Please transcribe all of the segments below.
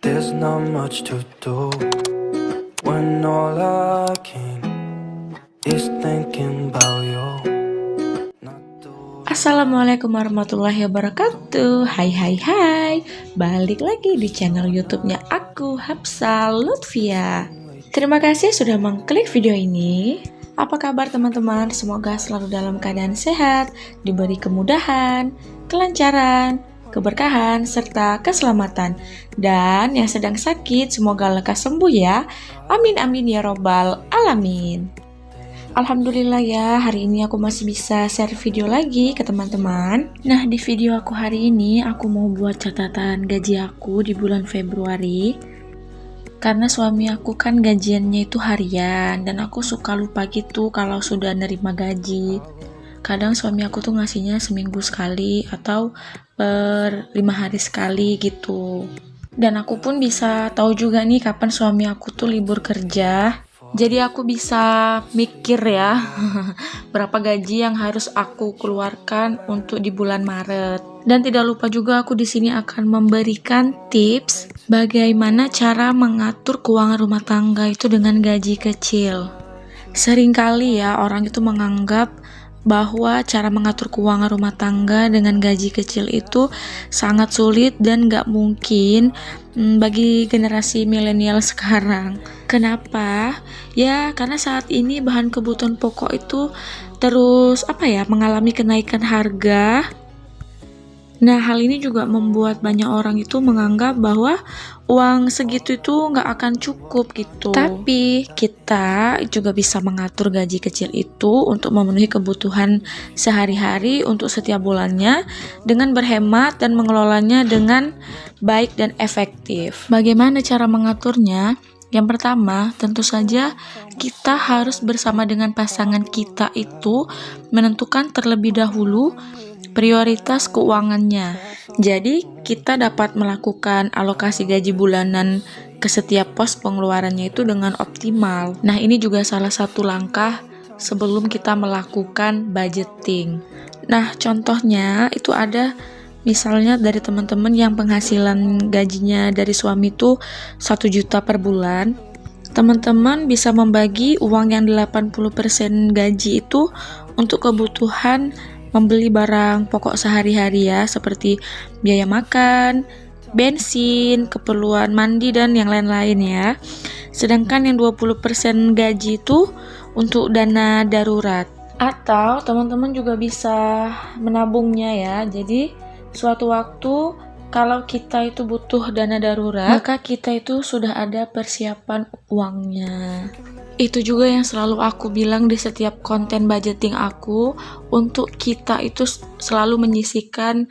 There's not much to do when all I can is thinking about you. Assalamualaikum warahmatullahi wabarakatuh. Hai, balik lagi di channel YouTube-nya aku, Hapsa Lutfia. Terima kasih sudah mengklik video ini. Apa kabar teman-teman? Semoga selalu dalam keadaan sehat, diberi kemudahan, kelancaran, keberkahan, serta keselamatan. Dan yang sedang sakit, semoga lekas sembuh ya. Amin ya robbal alamin. Alhamdulillah ya, hari ini aku masih bisa share video lagi ke teman-teman. Nah, di video aku hari ini, aku mau buat catatan gaji aku di bulan Februari. Karena suami aku kan gajiannya itu harian, dan aku suka lupa gitu kalau sudah nerima gaji. Kadang suami aku tuh ngasihnya seminggu sekali, atau per 5 hari sekali gitu. Dan aku pun bisa tahu juga nih kapan suami aku tuh libur kerja. Jadi aku bisa mikir ya berapa gaji yang harus aku keluarkan untuk di bulan Maret. Dan tidak lupa juga aku di sini akan memberikan tips bagaimana cara mengatur keuangan rumah tangga itu dengan gaji kecil. Seringkali ya orang itu menganggap bahwa cara mengatur keuangan rumah tangga dengan gaji kecil itu sangat sulit dan gak mungkin bagi generasi milenial sekarang. Kenapa? Ya karena saat ini bahan kebutuhan pokok itu terus mengalami kenaikan harga. Nah, hal ini juga membuat banyak orang itu menganggap bahwa uang segitu itu nggak akan cukup gitu. Tapi kita juga bisa mengatur gaji kecil itu untuk memenuhi kebutuhan sehari-hari untuk setiap bulannya dengan berhemat dan mengelolanya dengan baik dan efektif. Bagaimana cara mengaturnya? Yang pertama, tentu saja kita harus bersama dengan pasangan kita itu menentukan terlebih dahulu prioritas keuangannya. Jadi, kita dapat melakukan alokasi gaji bulanan ke setiap pos pengeluarannya itu dengan optimal. Nah, ini juga salah satu langkah sebelum kita melakukan budgeting. Nah, contohnya itu ada misalnya dari teman-teman yang penghasilan gajinya dari suami itu 1 juta per bulan. Teman-teman bisa membagi uang yang 80% gaji itu untuk kebutuhan membeli barang pokok sehari-hari ya, seperti biaya makan, bensin, keperluan mandi, dan yang lain-lain ya. Sedangkan yang 20% gaji itu untuk dana darurat. Atau teman-teman juga bisa menabungnya ya. Jadi suatu waktu kalau kita itu butuh dana darurat, maka kita itu sudah ada persiapan uangnya. Itu juga yang selalu aku bilang di setiap konten budgeting aku, untuk kita itu selalu menyisihkan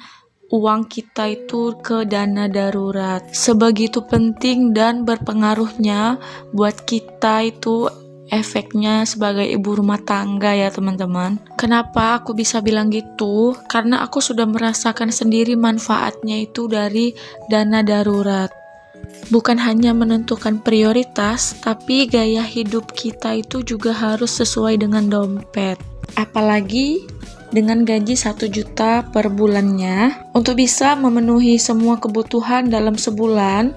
uang kita itu ke dana darurat. Sebegitu penting dan berpengaruhnya buat kita itu efeknya sebagai ibu rumah tangga ya teman-teman. Kenapa aku bisa bilang gitu? Karena aku sudah merasakan sendiri manfaatnya itu dari dana darurat. Bukan hanya menentukan prioritas, tapi gaya hidup kita itu juga harus sesuai dengan dompet. Apalagi dengan gaji 1 juta per bulannya, untuk bisa memenuhi semua kebutuhan dalam sebulan.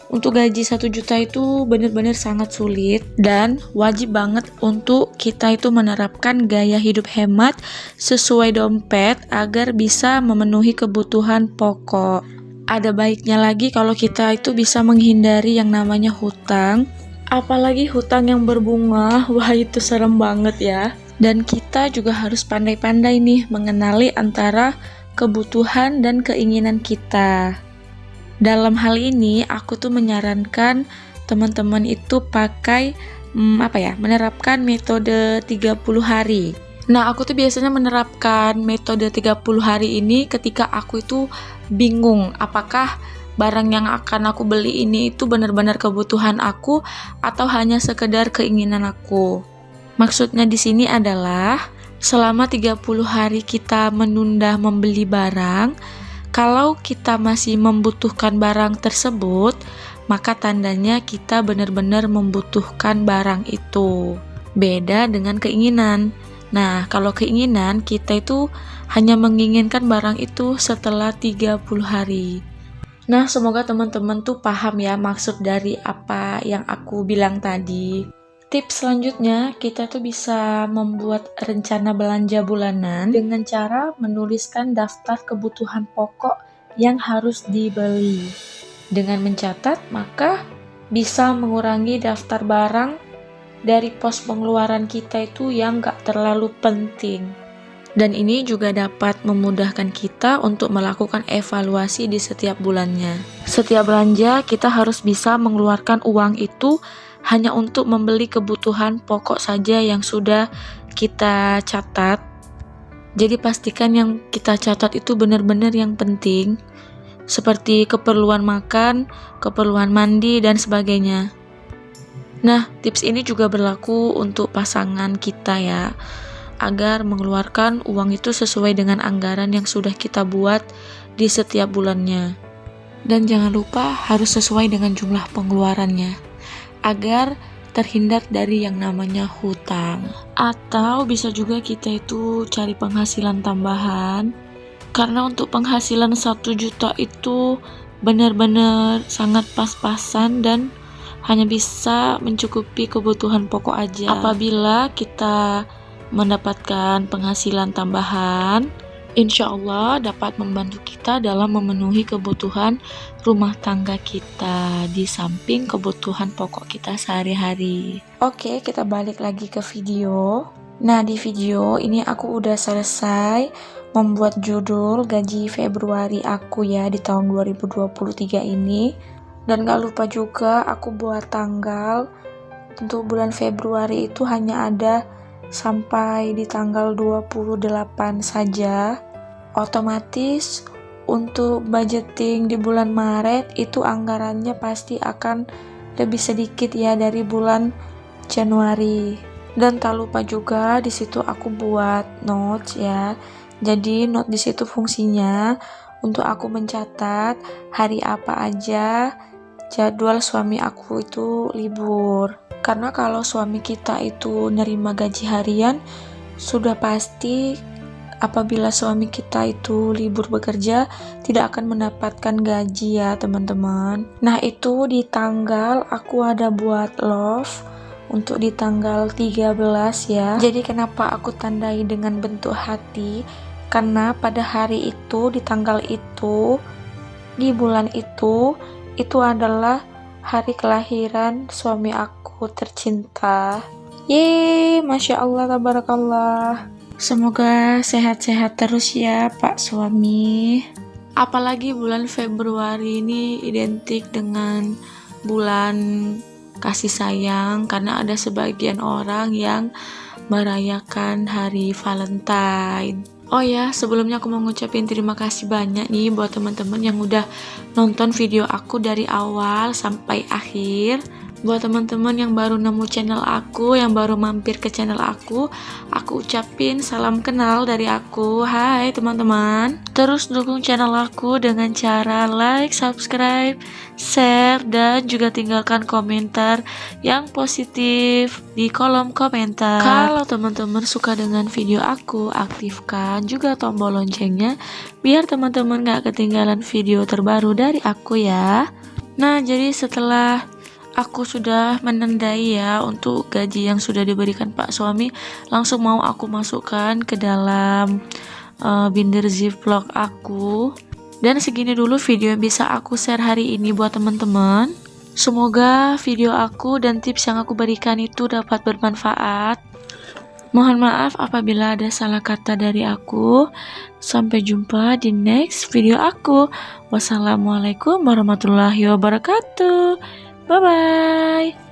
Untuk gaji 1 juta itu benar-benar sangat sulit, dan wajib banget untuk kita itu menerapkan gaya hidup hemat sesuai dompet agar bisa memenuhi kebutuhan pokok. Ada baiknya lagi kalau kita itu bisa menghindari yang namanya hutang, apalagi hutang yang berbunga. Wah, itu serem banget ya. Dan kita juga harus pandai-pandai nih mengenali antara kebutuhan dan keinginan kita. Dalam hal ini aku tuh menyarankan teman-teman itu pakai menerapkan metode 30 hari. Nah, aku tuh biasanya menerapkan metode 30 hari ini ketika aku itu bingung apakah barang yang akan aku beli ini itu benar-benar kebutuhan aku atau hanya sekedar keinginan aku. Maksudnya di sini adalah selama 30 hari kita menunda membeli barang, kalau kita masih membutuhkan barang tersebut, maka tandanya kita benar-benar membutuhkan barang itu. Beda dengan keinginan. Nah, kalau keinginan, kita itu hanya menginginkan barang itu setelah 30 hari. Nah, semoga teman-teman tuh paham ya maksud dari apa yang aku bilang tadi. Tips selanjutnya, kita tuh bisa membuat rencana belanja bulanan dengan cara menuliskan daftar kebutuhan pokok yang harus dibeli. Dengan mencatat, maka bisa mengurangi daftar barang dari pos pengeluaran kita itu yang gak terlalu penting. Dan ini juga dapat memudahkan kita untuk melakukan evaluasi di setiap bulannya. Setiap belanja, kita harus bisa mengeluarkan uang itu hanya untuk membeli kebutuhan pokok saja yang sudah kita catat. Jadi pastikan yang kita catat itu benar-benar yang penting, seperti keperluan makan, keperluan mandi, dan sebagainya. Nah, tips ini juga berlaku untuk pasangan kita ya, agar mengeluarkan uang itu sesuai dengan anggaran yang sudah kita buat di setiap bulannya. Dan jangan lupa harus sesuai dengan jumlah pengeluarannya, agar terhindar dari yang namanya hutang. Atau bisa juga kita itu cari penghasilan tambahan, karena untuk penghasilan 1 juta itu benar-benar sangat pas-pasan dan hanya bisa mencukupi kebutuhan pokok aja. Apabila kita mendapatkan penghasilan tambahan, insya Allah dapat membantu kita dalam memenuhi kebutuhan rumah tangga kita di samping kebutuhan pokok kita sehari-hari. Oke, kita balik lagi ke video. Nah, di video ini aku udah selesai membuat judul gaji Februari aku ya di tahun 2023 ini. Dan gak lupa juga aku buat tanggal. Untuk bulan Februari itu hanya ada sampai di tanggal 28 saja. Otomatis untuk budgeting di bulan Maret itu anggarannya pasti akan lebih sedikit ya dari bulan Januari. Dan tak lupa juga di situ aku buat notes ya. Jadi note di situ fungsinya untuk aku mencatat hari apa aja jadwal suami aku itu libur. Karena kalau suami kita itu nerima gaji harian, sudah pasti apabila suami kita itu libur bekerja, tidak akan mendapatkan gaji ya teman-teman. Nah, itu di tanggal aku ada buat love untuk di tanggal 13 ya. Jadi kenapa aku tandai dengan bentuk hati? Karena pada hari itu, di tanggal itu, di bulan itu adalah hari kelahiran suami aku tercinta. Yeay, Masya Allah, tabarakallah. Semoga sehat-sehat terus ya Pak suami. Apalagi bulan Februari ini identik dengan bulan kasih sayang, karena ada sebagian orang yang merayakan hari Valentine. Oh ya, sebelumnya aku mau ngucapin terima kasih banyak nih buat teman-teman yang udah nonton video aku dari awal sampai akhir. Buat teman-teman yang baru nemu channel aku, yang baru mampir ke channel aku ucapin salam kenal dari aku. Hai teman-teman. Terus dukung channel aku dengan cara like, subscribe, share, dan juga tinggalkan komentar yang positif di kolom komentar. Kalau teman-teman suka dengan video aku, aktifkan juga tombol loncengnya biar teman-teman gak ketinggalan video terbaru dari aku ya. Nah, jadi setelah aku sudah menandai ya untuk gaji yang sudah diberikan Pak suami, langsung mau aku masukkan ke dalam binder ziplock aku. Dan segini dulu video yang bisa aku share hari ini buat teman-teman. Semoga video aku dan tips yang aku berikan itu dapat bermanfaat. Mohon maaf apabila ada salah kata dari aku. Sampai jumpa di next video aku. Wassalamualaikum warahmatullahi wabarakatuh. Bye-bye.